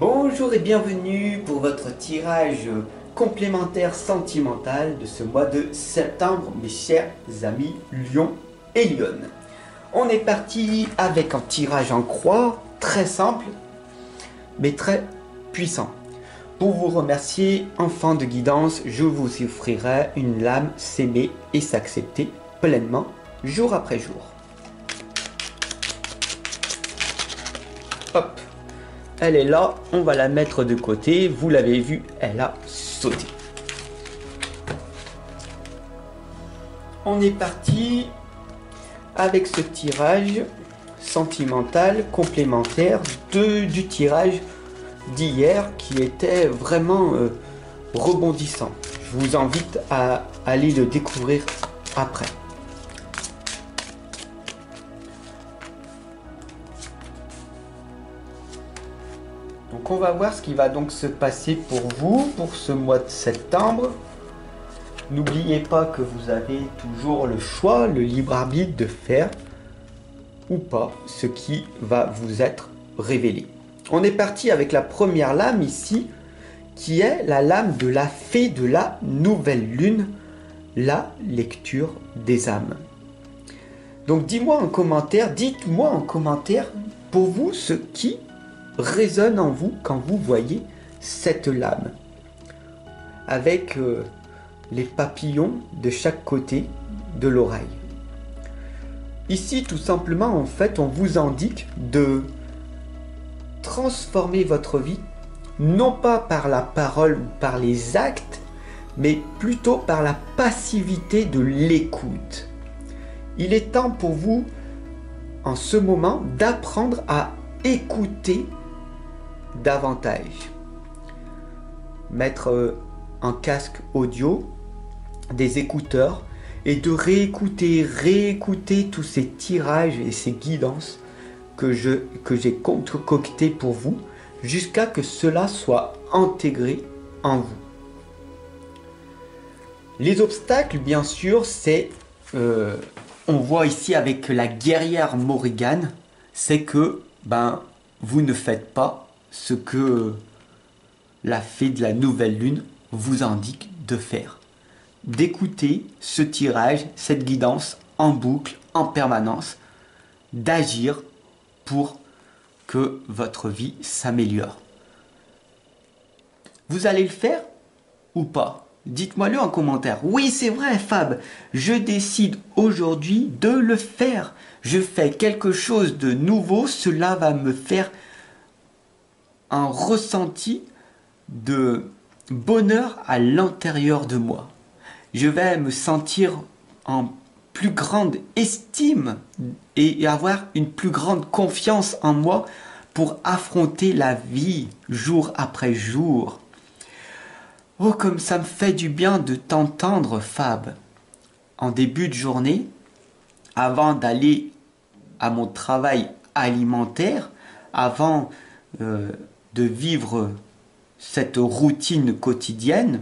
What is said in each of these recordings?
Bonjour et bienvenue pour votre tirage complémentaire sentimental de ce mois de septembre, mes chers amis Lion et Lionne. On est parti avec un tirage en croix, très simple, mais très puissant. Pour vous remercier, enfant de guidance, je vous offrirai une lame s'aimer et s'accepter pleinement, jour après jour. Hop! Elle est là, on va la mettre de côté. Vous l'avez vu, elle a sauté. On est parti avec ce tirage sentimental complémentaire du tirage d'hier qui était vraiment rebondissant. Je vous invite à aller le découvrir après. Donc on va voir ce qui va donc se passer pour vous pour ce mois de septembre. N'oubliez pas que vous avez toujours le choix, le libre arbitre de faire ou pas ce qui va vous être révélé. On est parti avec la première lame ici, qui est la lame de la fée de la nouvelle lune, la lecture des âmes. Donc dites-moi en commentaire pour vous ce qui résonne en vous quand vous voyez cette lame avec les papillons de chaque côté de l'oreille. Ici tout simplement en fait on vous indique de transformer votre vie non pas par la parole ou par les actes mais plutôt par la passivité de l'écoute. Il est temps pour vous en ce moment d'apprendre à écouter davantage. Mettre un casque audio, des écouteurs et de réécouter tous ces tirages et ces guidances que j'ai concoctés pour vous jusqu'à que cela soit intégré en vous. Les obstacles, bien sûr, c'est on voit ici avec la guerrière Morrigan, c'est que vous ne faites pas ce que la fée de la nouvelle lune vous indique de faire. D'écouter ce tirage, cette guidance en boucle, en permanence, d'agir pour que votre vie s'améliore. Vous allez le faire ou pas? Dites-moi-le en commentaire. Oui, c'est vrai, Fab, je décide aujourd'hui de le faire. Je fais quelque chose de nouveau, cela va me faire un ressenti de bonheur à l'intérieur de moi. Je vais me sentir en plus grande estime et avoir une plus grande confiance en moi pour affronter la vie jour après jour. Oh, comme ça me fait du bien de t'entendre, Fab. En début de journée, avant d'aller à mon travail alimentaire, avant de vivre cette routine quotidienne,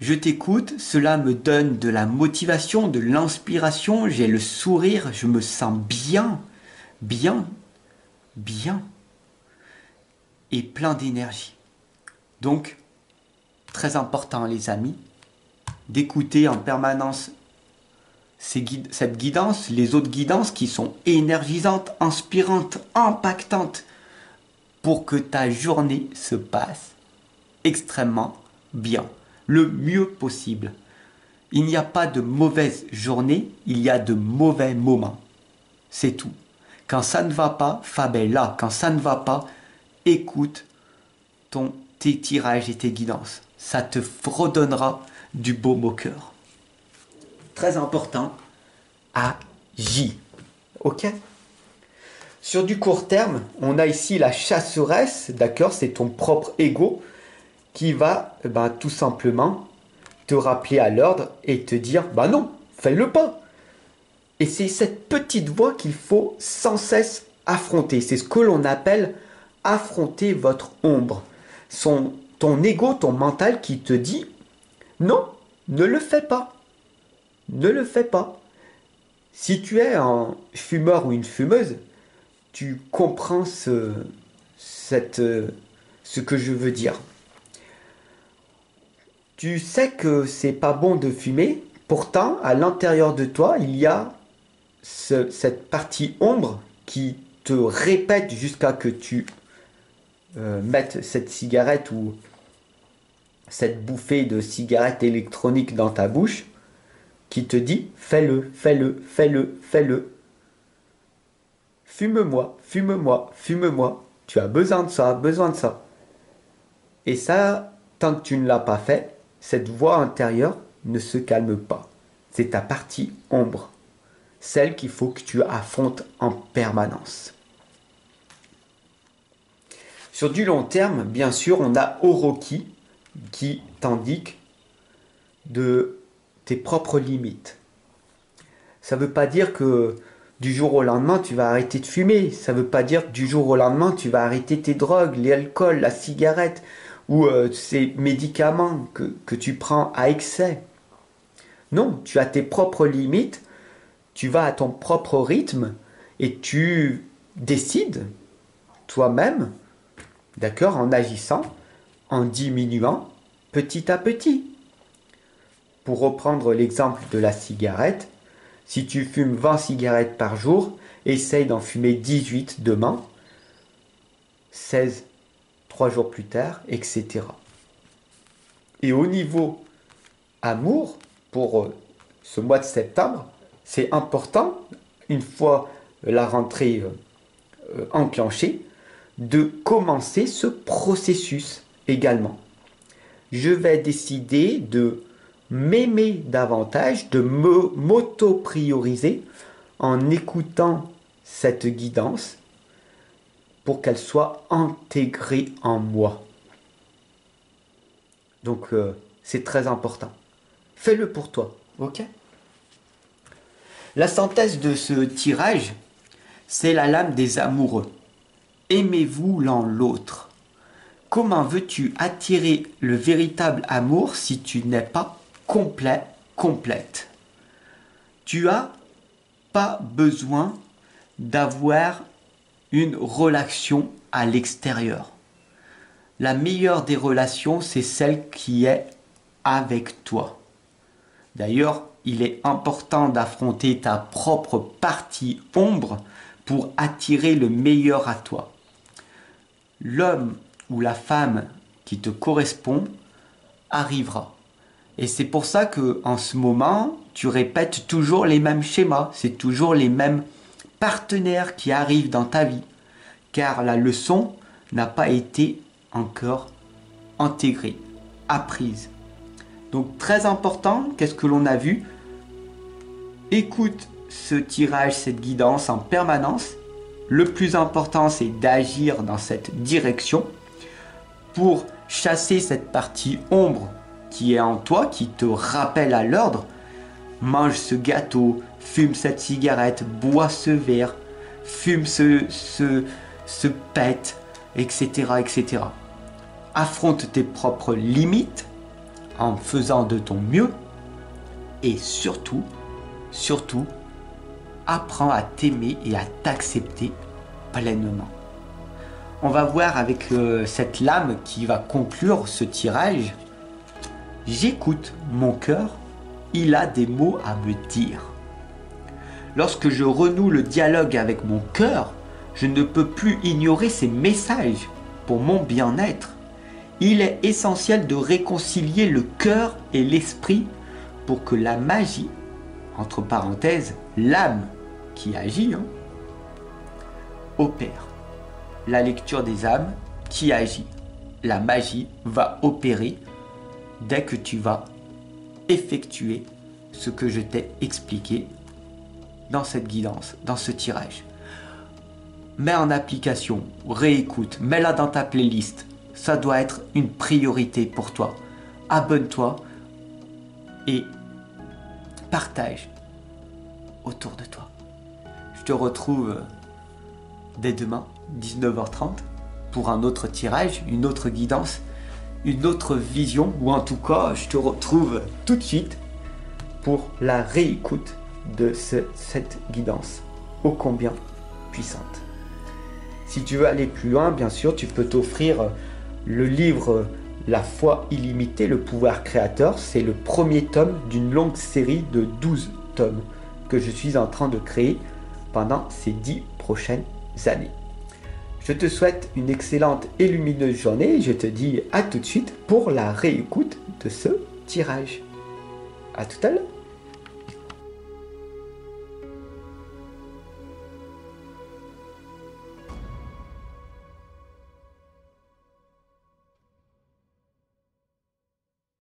je t'écoute, cela me donne de la motivation, de l'inspiration, j'ai le sourire, je me sens bien, et plein d'énergie. Donc, très important les amis, d'écouter en permanence cette guidance, les autres guidances qui sont énergisantes, inspirantes, impactantes, pour que ta journée se passe extrêmement bien, le mieux possible. Il n'y a pas de mauvaise journée, il y a de mauvais moments. C'est tout. Quand ça ne va pas, Fab est là. Quand ça ne va pas, écoute tes tirages et tes guidances. Ça te redonnera du baume au cœur. Très important, agis. Ok ? Sur du court terme, on a ici la chasseresse, d'accord, c'est ton propre ego qui va tout simplement te rappeler à l'ordre et te dire non, fais-le pas. Et c'est cette petite voix qu'il faut sans cesse affronter. C'est ce que l'on appelle affronter votre ombre. Ton ego, ton mental qui te dit non, ne le fais pas. Ne le fais pas. Si tu es un fumeur ou une fumeuse, tu comprends ce que je veux dire. Tu sais que c'est pas bon de fumer, pourtant à l'intérieur de toi il y a cette partie ombre qui te répète jusqu'à que tu mettes cette cigarette ou cette bouffée de cigarette électronique dans ta bouche, qui te dit fais-le, fais-le, fais-le, fais-le. Fume-moi, fume-moi, fume-moi. Tu as besoin de ça, besoin de ça. Et ça, tant que tu ne l'as pas fait, cette voix intérieure ne se calme pas. C'est ta partie ombre, celle qu'il faut que tu affrontes en permanence. Sur du long terme, bien sûr, on a Orochi qui t'indique de tes propres limites. Ça ne veut pas dire que du jour au lendemain, tu vas arrêter de fumer. Ça ne veut pas dire que du jour au lendemain, tu vas arrêter tes drogues, l'alcool, la cigarette ou ces médicaments que tu prends à excès. Non, tu as tes propres limites, tu vas à ton propre rythme et tu décides toi-même, d'accord, en agissant, en diminuant petit à petit. Pour reprendre l'exemple de la cigarette, si tu fumes 20 cigarettes par jour, essaye d'en fumer 18 demain, 16 3 jours plus tard, etc. Et au niveau amour, pour ce mois de septembre, c'est important, une fois la rentrée enclenchée, de commencer ce processus également. Je vais décider de m'aimer davantage, de m'auto-prioriser en écoutant cette guidance pour qu'elle soit intégrée en moi. Donc c'est très important. Fais-le pour toi, ok? La synthèse de ce tirage, c'est la lame des amoureux. Aimez-vous l'un l'autre. Comment veux-tu attirer le véritable amour si tu n'es pas complet, complète? Tu as pas besoin d'avoir une relation à l'extérieur. La meilleure des relations, c'est celle qui est avec toi. D'ailleurs, il est important d'affronter ta propre partie ombre pour attirer le meilleur à toi. L'homme ou la femme qui te correspond arrivera. Et c'est pour ça que en ce moment, tu répètes toujours les mêmes schémas, c'est toujours les mêmes partenaires qui arrivent dans ta vie, car la leçon n'a pas été encore intégrée, apprise. Donc très important, qu'est-ce que l'on a vu? Écoute ce tirage, cette guidance en permanence. Le plus important, c'est d'agir dans cette direction pour chasser cette partie ombre qui est en toi, qui te rappelle à l'ordre. Mange ce gâteau, fume cette cigarette, bois ce verre, fume ce pet, etc., etc. Affronte tes propres limites en faisant de ton mieux et surtout, apprends à t'aimer et à t'accepter pleinement. On va voir avec cette lame qui va conclure ce tirage. J'écoute mon cœur, il a des mots à me dire. Lorsque je renoue le dialogue avec mon cœur, je ne peux plus ignorer ses messages pour mon bien-être. Il est essentiel de réconcilier le cœur et l'esprit pour que la magie, entre parenthèses, l'âme qui agit, opère. La lecture des âmes qui agit. La magie va opérer dès que tu vas effectuer ce que je t'ai expliqué dans cette guidance, dans ce tirage. Mets en application, réécoute, mets-la dans ta playlist. Ça doit être une priorité pour toi. Abonne-toi et partage autour de toi. Je te retrouve dès demain, 19h30, pour un autre tirage, une autre guidance, une autre vision, ou en tout cas, je te retrouve tout de suite pour la réécoute de cette guidance ô combien puissante. Si tu veux aller plus loin, bien sûr, tu peux t'offrir le livre La foi illimitée, le pouvoir créateur. C'est le premier tome d'une longue série de 12 tomes que je suis en train de créer pendant ces 10 prochaines années. Je te souhaite une excellente et lumineuse journée et je te dis à tout de suite pour la réécoute de ce tirage. À tout à l'heure.